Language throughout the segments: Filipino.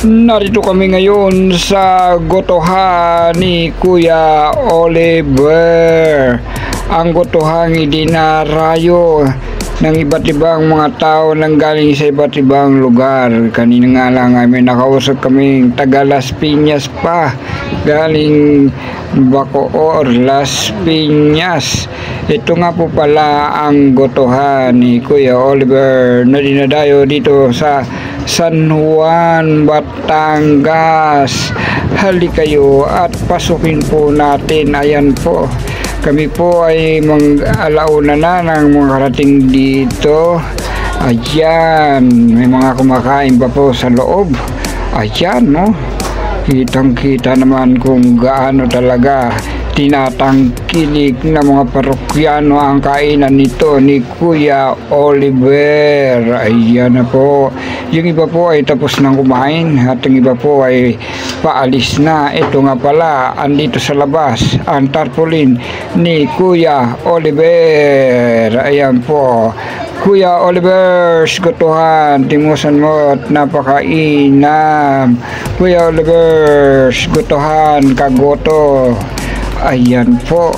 Narito kami ngayon sa gotohan ni Kuya Oliver. Ang gotohang idinarayo ng iba't ibang mga tao nang galing sa iba't ibang lugar. Kanina nga lang ay may nakausap kaming taga Las Piñas pa, galing Bacoor, Las Piñas. Ito nga po pala ang gotohan ni Kuya Oliver na dinadayo dito sa San Juan, Batangas. Halika kayo at pasukin po natin. Ayan po, kami po ay mag-alauna na ng mga karating dito. Ayan, may mga kumakain pa po sa loob. Ayan, no? Kitang kita naman kung gaano talaga tinatangkilik ng mga parokyano ang kainan nito ni Kuya Oliver. Ayan na po. Yung iba po ay tapos nang kumain at yung iba po ay paalis na. Ito nga pala, andito sa labas ang tarpaulin ni Kuya Oliver. Ayan po, Kuya Oliver, gotohan, timusan mo at napakainam. Kuya Oliver, gotohan, kagoto. Ayan po,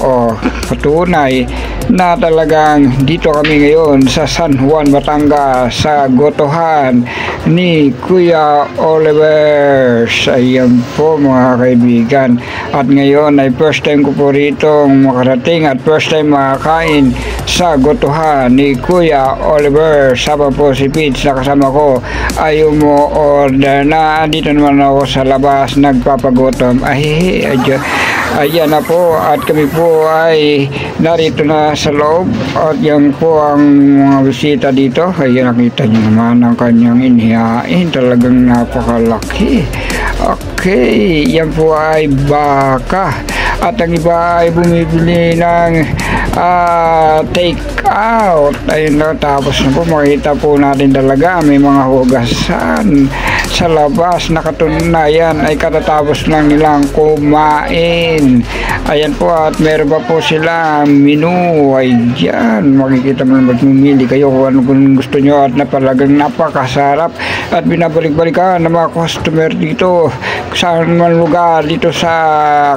patunay na talagang dito kami ngayon sa San Juan, Batangas, sa gotohan ni Kuya Oliver. Ayan po mga kaibigan, at ngayon ay first time ko po rito makarating at first time makakain sa gotohan ni Kuya Oliver. Sama po si Pitch na kasama ko ay umu-order na. Dito naman ako sa labas nagpapagutom. Ayan na po, at kami po ay narito na sa loob, at yan po ang mga bisita dito. Ayan, nakita nyo naman ang kanyang inihain, talagang napakalaki. Okay, yan po ay baka, at ang iba ay bumibili ng take out. Ayun na, tapos na po makita po natin talaga may mga hugasan sa labas na katunayan ay katatapos lang nilang kumain. Ayan po, at meron pa po sila menu. Ayan, makikita mo naman, mamili kayo kung ano kung gusto nyo, at napalagang napakasarap at binabalik-balikan ng mga customer dito saan man lugar dito sa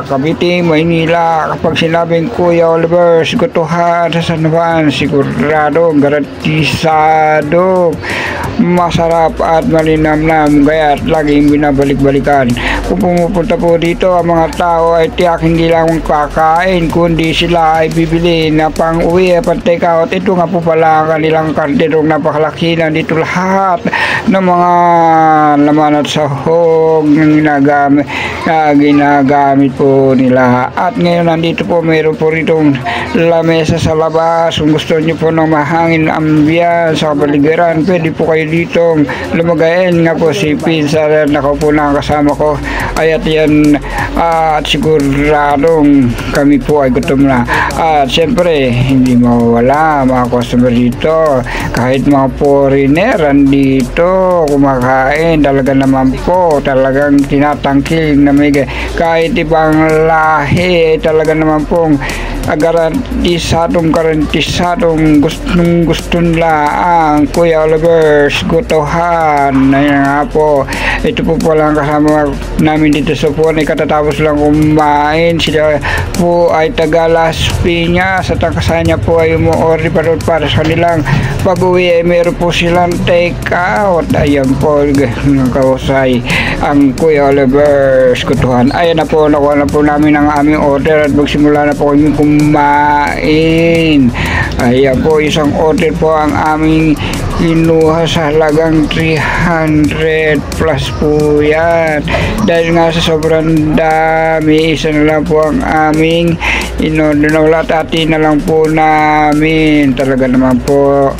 Cavite, Maynila. Kapag sinabing Kuya Oliver gotohan sa San Juan, sigurado, garantisado masarap at malinamnam, kaya laging binabalik-balikan. Kung pumupunta po dito ang mga tao ay tiyak hindi lang kakain, kundi sila ay bibili na pang uwi, pang take out. Ito nga po pala ang kanilang karderong napakalaki na dito, lahat ng mga laman at sahog na ginagamit po nila. At ngayon nandito po, mayroon po ritong lamesa sa labas. Kung gusto nyo po ng mahangin ambiyan sa kapaligiran, pwede po kayo ditong lumagayin. Nga po si Pizza, nakaupo na kasama ko. At yan, at siguradong kami po ay gutom na. At siyempre, hindi mawala mga customer dito. Kahit mga foreigner andito kumakain, talaga naman po, talagang tinatangkilik na may kahit ibang lahi, talaga naman pong garantisadong gusto nila ang Kuya Oliver's gotohan. Ayan nga po, ito po pala ang kasama namin dito sa puwan ay katatapos lang kumain. Sila po ay taga Las Piñas at ang kasanya po ay umuorder para sa kanilang pag-uwi ay meron po silang take out. Ayan po, kausay ang Kuya Oliver's gotohan. Ayan na po, nakuha na po namin ang aming order at magsimula na po kami kumain. Ayan po, isang order po ang aming kinuha sa halagang 300 plus po yan. Dahil nga sa sobrang dami, isa na lang po ang aming in-order na, wala tati na lang po namin. Talaga naman po,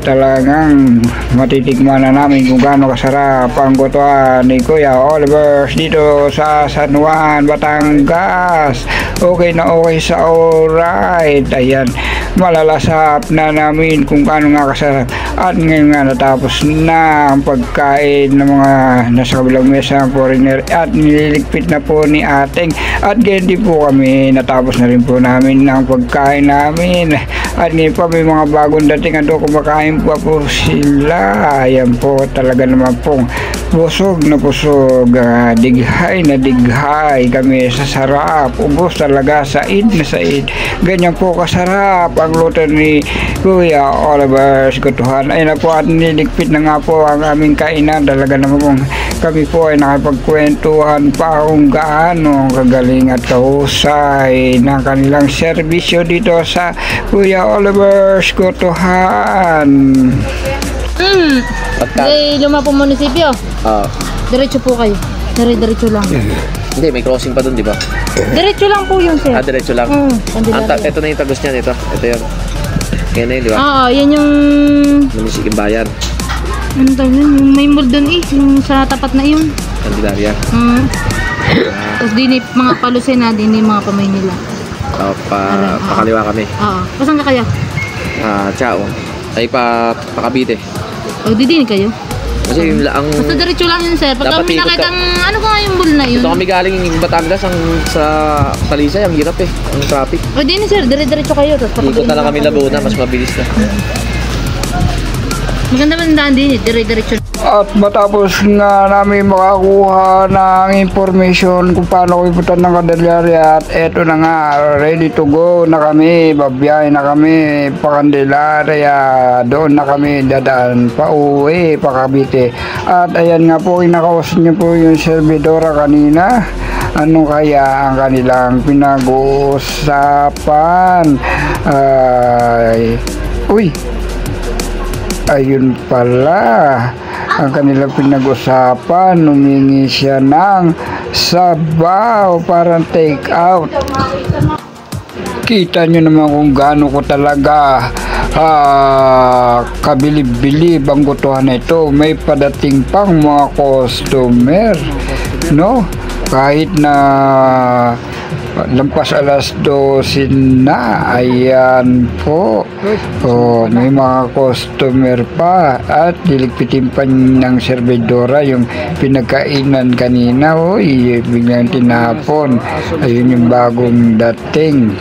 talagang matitikman na namin kung gaano kasarap ang gotohan ni Kuya Oliver dito sa San Juan, Batangas. Okay na okay sa alright. Ayan, malalasap na namin kung gaano nga kasarap. At At ngayon nga natapos na ang pagkain ng mga nasa kabilang mesa ng foreigner at nililigpit na po ni ating. At ganyan din po kami, natapos na rin po namin ang pagkain namin. At ngayon pa may mga bagong dating ando, kumakain po sila. Ayan po, talaga naman pong busog na busog, dighay na dighay kami sa sarap. Ubos talaga, said na said. Ganyan po kasarap ang luto ni Kuya Oliver Gotohan. Ayun na po, at niligpit na nga po ang aming kainan. Talaga naman po kami po ay nakipagkwentuhan pa kung gaano kagaling at kahusay ng kanilang serbisyo dito sa Kuya Oliver Gotohan. Hindi, Lumapo Munisipyo. Diretso po kayo. Diretso lang. Hindi, may crossing pa dun, di ba? Diretso lang po yun, sir. Diretso lang. Ito na yung tagos niyan, ito. Ito yun. Yan na yun, di ba? Oo, yan yung... Munisiking bayan. Ano tawag nun? Yung may mall dun yung sa tapat na yun. Candelaria. Tapos din mga palusin na, din mga pamay nila. Pakaliwa kami. Oo. Pasan ka kaya? Chao. Ay, Cavite. O, didin kayo? Kasi yung ang... Basta diretso lang yun, sir. Pagka Dapat may ikot nakitang, ano ko nga yung mall na yun? Ito kami galing Batangas sa Talisay. Ang hirap eh. Ang traffic. O, din sir. Diretso kayo. Ikot na lang kami Laguna. Mas mabilis na. Maganda man daan din diretso. At matapos nga namin makakuha ng information kung paano ko iputan ng Candelaria, at eto na nga, ready to go na kami, babiyahe na kami pa Candelaria, doon na kami dadaan pa uwi, pa Cavite. At ayan nga po, kinakausap niyo po yung servidora kanina. Ano kaya ang kanilang pinag-uusapan? Ayun pala ang kanilang pinag-usapan, humingi siya ng sabaw para take out. Kita nyo naman kung gaano ko talaga kabilib-bilib ang Gotohan na ito. May padating pang mga customer, no? Kahit na lampas alas 12 na, ayan po. May mga customer pa, at diligpitin pa ng servidora yung pinagkainan kanina. Biglang tinapon. Ayun yung bagong dating.